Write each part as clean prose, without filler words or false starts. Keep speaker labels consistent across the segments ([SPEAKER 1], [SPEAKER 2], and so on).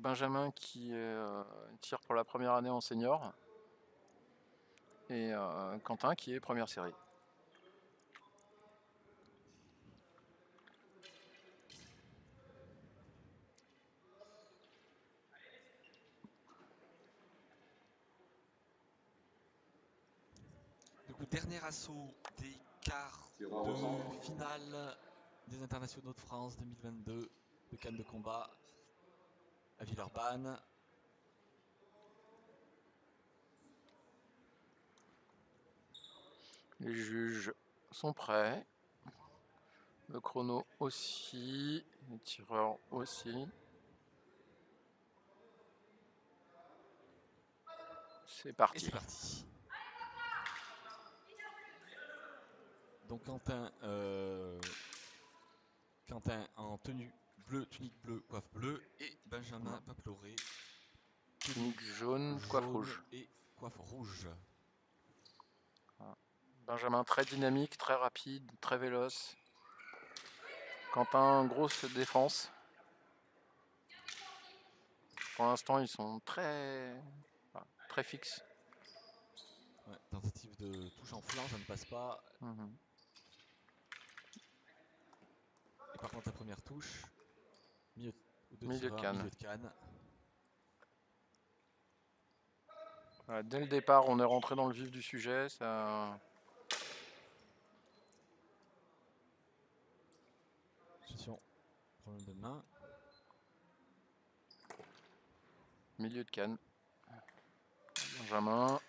[SPEAKER 1] Benjamin qui tire pour la première année en senior. Et Quentin qui est première série.
[SPEAKER 2] Du coup, dernier assaut des quarts de finale des internationaux de France 2022 de Cannes de combat à Villeurbanne.
[SPEAKER 1] Les juges sont prêts. Le chrono aussi. Les tireurs aussi. C'est parti.
[SPEAKER 2] Et c'est parti. Donc Quentin en tenue bleue, tunique bleue, coiffe bleue, et Benjamin Papeloré,
[SPEAKER 1] Tunique jaune, coiffe rouge.
[SPEAKER 2] Et coiffe rouge.
[SPEAKER 1] Benjamin très dynamique, très rapide, très véloce. Quentin, grosse défense. Pour l'instant, ils sont très fixes.
[SPEAKER 2] Ouais, tentative de touche en flanc, ça ne passe pas. Et par contre, la première touche, milieu de canne.
[SPEAKER 1] Voilà, dès le départ, on est rentré dans le vif du sujet. Ça...
[SPEAKER 2] Attention, problème de main.
[SPEAKER 1] Milieu de canne. Benjamin.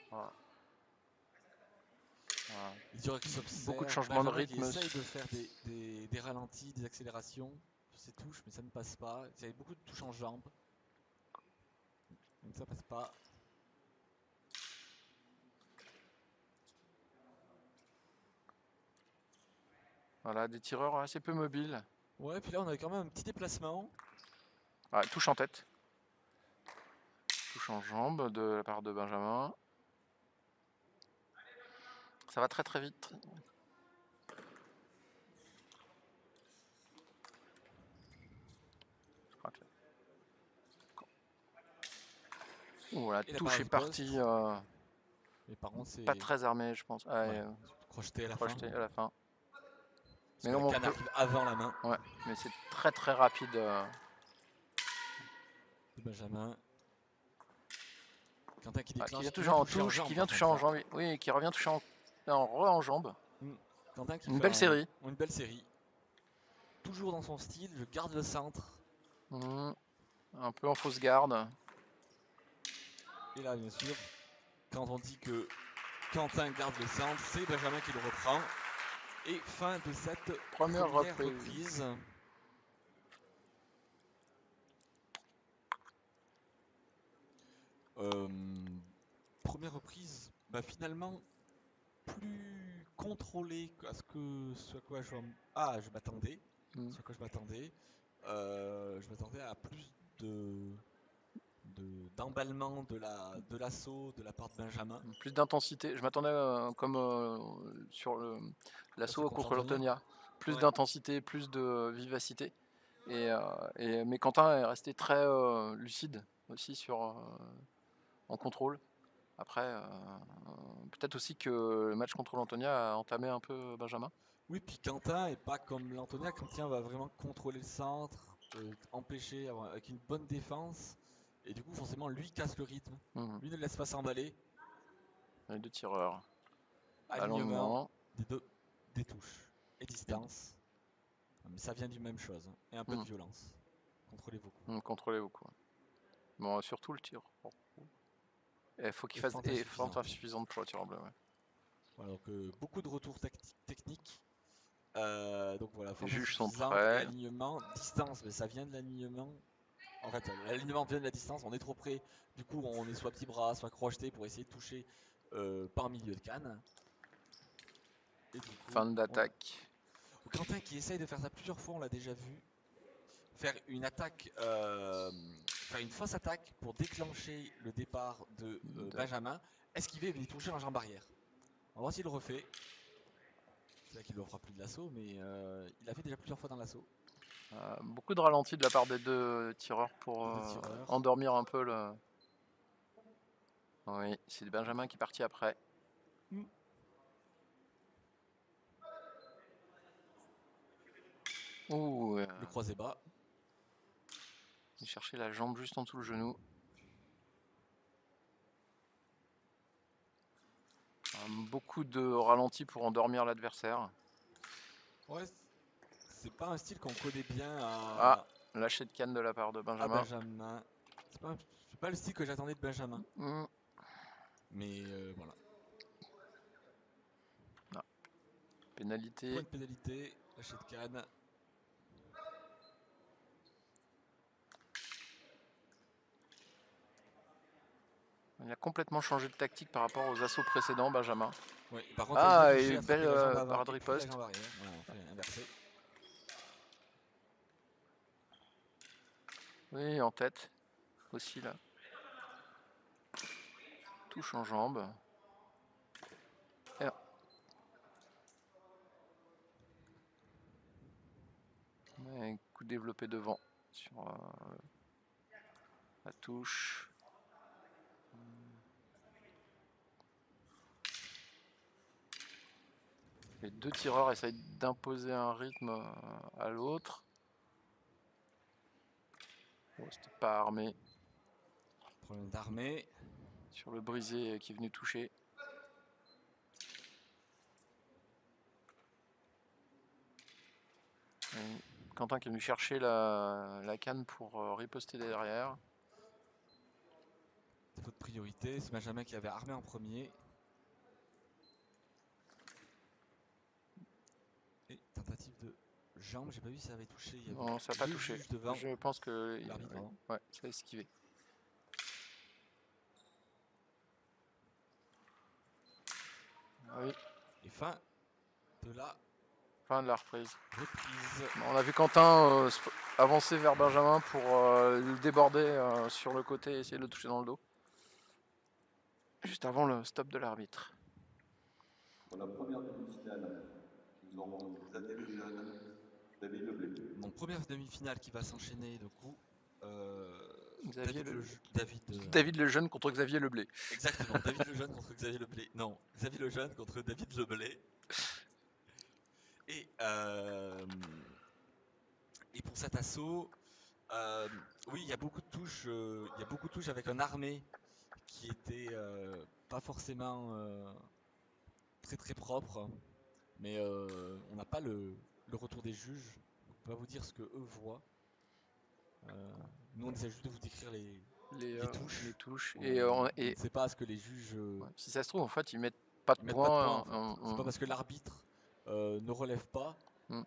[SPEAKER 1] Voilà.
[SPEAKER 2] Voilà.
[SPEAKER 1] Beaucoup de changements de rythme.
[SPEAKER 2] Il essaye de faire des ralentis, des accélérations sur ses touches, mais ça ne passe pas. Il y a beaucoup de touches en jambes. Donc ça passe pas.
[SPEAKER 1] Voilà, des tireurs assez peu mobiles.
[SPEAKER 2] Ouais, puis là on a quand même un petit déplacement.
[SPEAKER 1] Ah, touche en tête. Touche en jambe de la part de Benjamin. Ça va très très vite. Oh, la touche est partie.
[SPEAKER 2] Mais par contre, c'est
[SPEAKER 1] pas très armé, je pense.
[SPEAKER 2] crocheté à
[SPEAKER 1] la fin.
[SPEAKER 2] Mais non, la canne arrive avant la main.
[SPEAKER 1] Ouais, mais c'est très très rapide.
[SPEAKER 2] Benjamin. Quentin qui déclenche.
[SPEAKER 1] Qui vient toucher en touche, qui vient toucher en jambe. Oui, qui revient toucher en jambe.
[SPEAKER 2] Quentin qui
[SPEAKER 1] une belle série.
[SPEAKER 2] Une belle série. Toujours dans son style, je garde le centre.
[SPEAKER 1] Un peu en fausse garde.
[SPEAKER 2] Et là, bien sûr, quand on dit que Quentin garde le centre, c'est Benjamin qui le reprend. Et fin de cette première reprise. Première reprise, finalement, plus contrôlée à ce à quoi je m'attendais. Ce à quoi je m'attendais. Je m'attendais à plus d'emballement de l'assaut de la part de Benjamin.
[SPEAKER 1] Plus d'intensité. Je m'attendais comme sur l'assaut contre l'Antonia. Plus d'intensité, plus de vivacité. Mais Quentin est resté très lucide aussi en contrôle. Après, peut-être aussi que le match contre l'Antonia a entamé un peu Benjamin.
[SPEAKER 2] Oui, puis Quentin est pas comme l'Antonia. Quentin va vraiment contrôler le centre, empêcher avec une bonne défense. Et du coup, forcément, lui casse le rythme. Lui ne laisse pas s'emballer.
[SPEAKER 1] Les deux tireurs.
[SPEAKER 2] Alignement des touches et distance. Mais ça vient du même chose. Et un peu de violence. Contrôlez beaucoup.
[SPEAKER 1] Contrôlez beaucoup. Bon, surtout le tir. Il faut qu'il fasse des fentes insuffisantes pour le tir en bleu. Ouais.
[SPEAKER 2] Voilà, donc beaucoup de retours techniques. Donc voilà,
[SPEAKER 1] les juges sont prêts.
[SPEAKER 2] Alignement, distance, mais ça vient de l'alignement. En fait, l'alignement vient de la distance, on est trop près. Du coup, on est soit petit bras, soit crocheté pour essayer de toucher par milieu de canne.
[SPEAKER 1] Et du coup, fin d'attaque.
[SPEAKER 2] Quentin qui essaye de faire ça plusieurs fois, on l'a déjà vu. Faire une attaque, faire une fausse attaque pour déclencher le départ de Benjamin. Esquiver et venir toucher en jambe arrière. On va voir s'il le refait. C'est là qu'il ne fera plus de l'assaut, mais il l'a fait déjà plusieurs fois dans l'assaut.
[SPEAKER 1] Beaucoup de ralentis de la part des deux tireurs pour endormir un peu le... Oui, c'est Benjamin qui est parti après. Ouh,
[SPEAKER 2] Le croisé bas.
[SPEAKER 1] Il cherchait la jambe juste en dessous le genou. Beaucoup de ralentis pour endormir l'adversaire.
[SPEAKER 2] Ouais, c'est pas un style qu'on connaît bien
[SPEAKER 1] Ah, lâcher de canne de la part de Benjamin.
[SPEAKER 2] Benjamin. C'est pas le style que j'attendais de Benjamin. Mais voilà.
[SPEAKER 1] Ah. Pénalité.
[SPEAKER 2] Point de pénalité, lâcher de canne.
[SPEAKER 1] Il a complètement changé de tactique par rapport aux assauts précédents, Benjamin.
[SPEAKER 2] Ouais, par contre, il a
[SPEAKER 1] et belle parade
[SPEAKER 2] et
[SPEAKER 1] riposte.
[SPEAKER 2] la jambe arrière. Voilà, on fait inversé.
[SPEAKER 1] Oui, en tête aussi là. Touche en jambe. Un coup développé devant sur la touche. Les deux tireurs essayent d'imposer un rythme à l'autre. Oh, c'était pas armé.
[SPEAKER 2] Problème d'armée.
[SPEAKER 1] Sur le brisé qui est venu toucher. Quentin qui est venu chercher la canne pour riposter derrière.
[SPEAKER 2] Défaut de priorité, c'est Benjamin qui avait armé en premier. Et tentative de jambe, j'ai pas vu si ça avait touché. Il y avait
[SPEAKER 1] Non, ça n'a pas touché.
[SPEAKER 2] Devant.
[SPEAKER 1] Je pense que ouais, ça a esquivé. Oui.
[SPEAKER 2] Et fin de la
[SPEAKER 1] reprise.
[SPEAKER 2] reprise.
[SPEAKER 1] On a vu Quentin avancer vers Benjamin pour le déborder sur le côté et essayer de le toucher dans le dos. Juste avant le stop de l'arbitre.
[SPEAKER 3] Pour la première demi-finale, nous aurons Xavier Lejeune, David Leblé.
[SPEAKER 2] Donc première demi-finale qui va s'enchaîner du coup.
[SPEAKER 1] David Lejeune contre Xavier Leblé.
[SPEAKER 2] Exactement, David Lejeune contre Xavier Leblé. Non, Xavier Lejeune contre David Leblé. Et pour cet assaut, oui, il y a beaucoup de touches. Il y a beaucoup de touches avec un armé qui était pas forcément très très propre. Mais on n'a pas le retour des juges. On peut pas vous dire ce que eux voient. Nous, on essaie juste de vous décrire les touches.
[SPEAKER 1] Et
[SPEAKER 2] on ne sait pas ce que les juges.
[SPEAKER 1] Si ça se trouve, en fait, ils mettent pas de points.
[SPEAKER 2] C'est pas parce que l'arbitre ne relève pas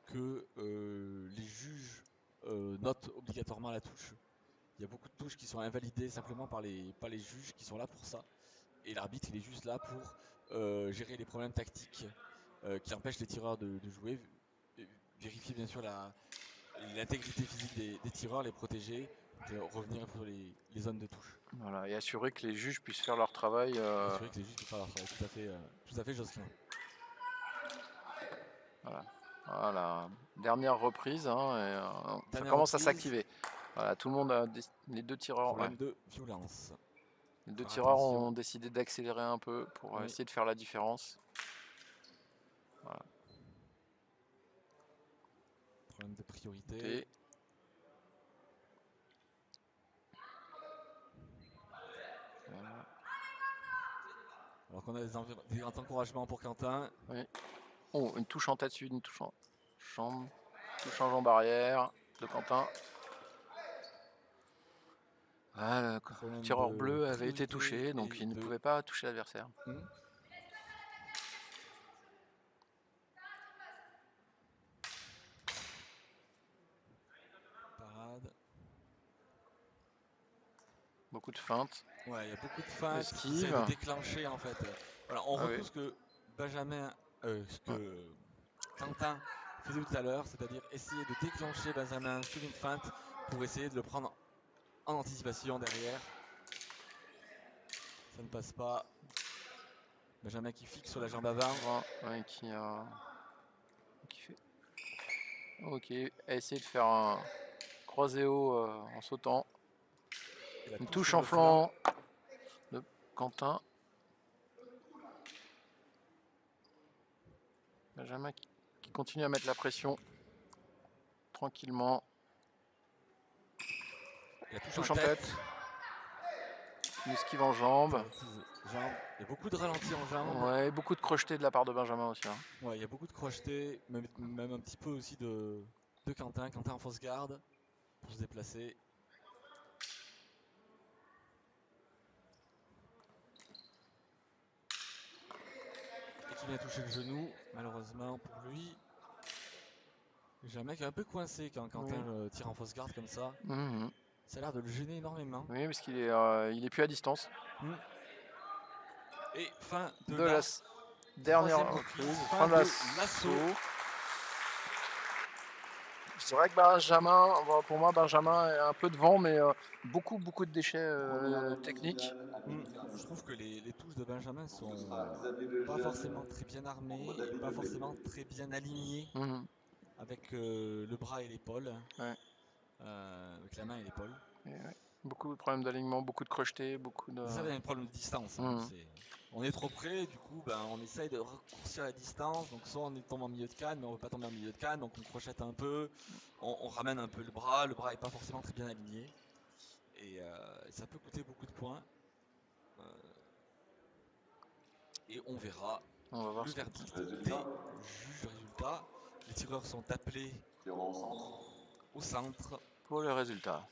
[SPEAKER 2] que les juges notent obligatoirement la touche. Il y a beaucoup de touches qui sont invalidées simplement par les juges qui sont là pour ça. Et l'arbitre, il est juste là pour gérer les problèmes tactiques qui empêchent les tireurs de jouer. Vérifier bien sûr l'intégrité physique des tireurs, les protéger, revenir sur les zones de touche.
[SPEAKER 1] Voilà, et assurer que les juges puissent faire leur travail.
[SPEAKER 2] Assurer que les juges puissent faire leur travail, tout à fait Josquin.
[SPEAKER 1] Voilà, dernière reprise, hein, et, ça commence à s'activer. Voilà, tout le monde a les deux tireurs.
[SPEAKER 2] Problème de violence.
[SPEAKER 1] Les deux tireurs ont décidé d'accélérer un peu pour essayer de faire la différence. Voilà.
[SPEAKER 2] Problème de priorité.
[SPEAKER 1] Voilà.
[SPEAKER 2] Alors qu'on a des encouragements pour Quentin.
[SPEAKER 1] Oui. Oh, une touche en tête, une touche en jambe. Touche en jambe arrière de Quentin. Voilà, le tireur bleu avait été touché, donc il ne pouvait pas toucher l'adversaire.
[SPEAKER 2] Parade.
[SPEAKER 1] Beaucoup de feintes.
[SPEAKER 2] Ouais, il y a beaucoup de feintes qui essaient de déclencher en fait. Voilà, on retrouve ce que Quentin faisait tout à l'heure, c'est-à-dire essayer de déclencher Benjamin sur une feinte pour essayer de le prendre en anticipation derrière. Ça ne passe pas. Benjamin qui fixe sur la jambe avant.
[SPEAKER 1] Qui fait Ok, a essayé de faire un croisé haut en sautant.
[SPEAKER 2] Et la
[SPEAKER 1] Une
[SPEAKER 2] touche
[SPEAKER 1] touche
[SPEAKER 2] sur
[SPEAKER 1] en
[SPEAKER 2] le
[SPEAKER 1] flanc de Quentin. Benjamin qui continue à mettre la pression tranquillement.
[SPEAKER 2] Et la touche
[SPEAKER 1] Touche
[SPEAKER 2] en
[SPEAKER 1] en
[SPEAKER 2] tête.
[SPEAKER 1] tête. Une esquive en jambe.
[SPEAKER 2] Jambes. Il y a beaucoup de ralentis en jambes.
[SPEAKER 1] Ouais, beaucoup de crochetés de la part de Benjamin aussi. Hein.
[SPEAKER 2] Ouais, il y a beaucoup de crochetés, même un petit peu aussi de Quentin. Quentin en fausse garde pour se déplacer. Et qui vient toucher le genou, malheureusement pour lui. J'ai un mec un peu coincé quand Quentin tire en fausse garde comme ça.
[SPEAKER 1] Mhm.
[SPEAKER 2] Ça a l'air de le gêner énormément.
[SPEAKER 1] Oui, parce qu'il est, il est plus à distance.
[SPEAKER 2] Et fin de
[SPEAKER 1] De
[SPEAKER 2] la
[SPEAKER 1] la dernière
[SPEAKER 2] troisième
[SPEAKER 1] reprise,
[SPEAKER 2] reprise,
[SPEAKER 1] fin de l'assaut. Je dirais que Benjamin, bon, pour moi, Benjamin est un peu devant, mais beaucoup de déchets techniques.
[SPEAKER 2] Je trouve que les touches de Benjamin sont
[SPEAKER 3] Ce sera Xavier
[SPEAKER 2] pas
[SPEAKER 3] Lejeune
[SPEAKER 2] forcément très bien armées
[SPEAKER 3] contre
[SPEAKER 2] et
[SPEAKER 3] David
[SPEAKER 2] pas
[SPEAKER 3] Leblé.
[SPEAKER 2] forcément très bien alignées
[SPEAKER 1] Mhm.
[SPEAKER 2] avec le bras et l'épaule,
[SPEAKER 1] Ouais.
[SPEAKER 2] avec la main et l'épaule.
[SPEAKER 1] Ouais. Beaucoup de problèmes d'alignement, beaucoup de crochetés, beaucoup de.
[SPEAKER 2] Ça, il y a un problème de distance. Hein.
[SPEAKER 1] Mhm.
[SPEAKER 2] On est trop près, du coup, ben, on essaye de raccourcir la distance. Donc, soit on tombe en milieu de canne, mais on veut pas tomber en milieu de canne, donc on crochette un peu, on ramène un peu le bras. Le bras est pas forcément très bien aligné, et ça peut coûter beaucoup de points. Et on verra
[SPEAKER 1] On va voir
[SPEAKER 2] le
[SPEAKER 1] ce que-
[SPEAKER 2] verdict
[SPEAKER 3] Résultat.
[SPEAKER 2] des juges. Résultat, les tireurs sont appelés
[SPEAKER 3] Tirant au centre.
[SPEAKER 2] au centre.
[SPEAKER 1] pour le résultat.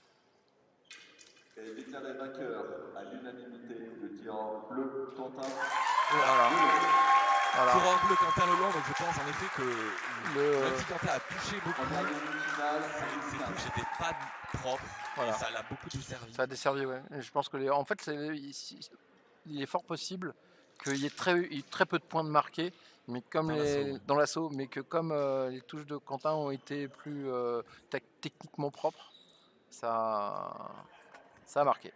[SPEAKER 3] Et déclaré vainqueur à l'unanimité le tirant bleu Quentin.
[SPEAKER 1] Voilà. Voilà.
[SPEAKER 2] Tireur bleu Quentin Lelon, donc je pense en effet que même si Quentin a touché beaucoup,
[SPEAKER 3] En demi-finale,
[SPEAKER 2] ses touches n'étaient pas propres.
[SPEAKER 1] Voilà.
[SPEAKER 2] Et ça l'a beaucoup desservi.
[SPEAKER 1] Ça a desservi, ouais. Et je pense que en fait, il est fort possible qu'il y ait très peu de points de marqués, mais comme dans l'assaut, mais que comme les touches de Quentin ont été plus techniquement propres, ça a marqué.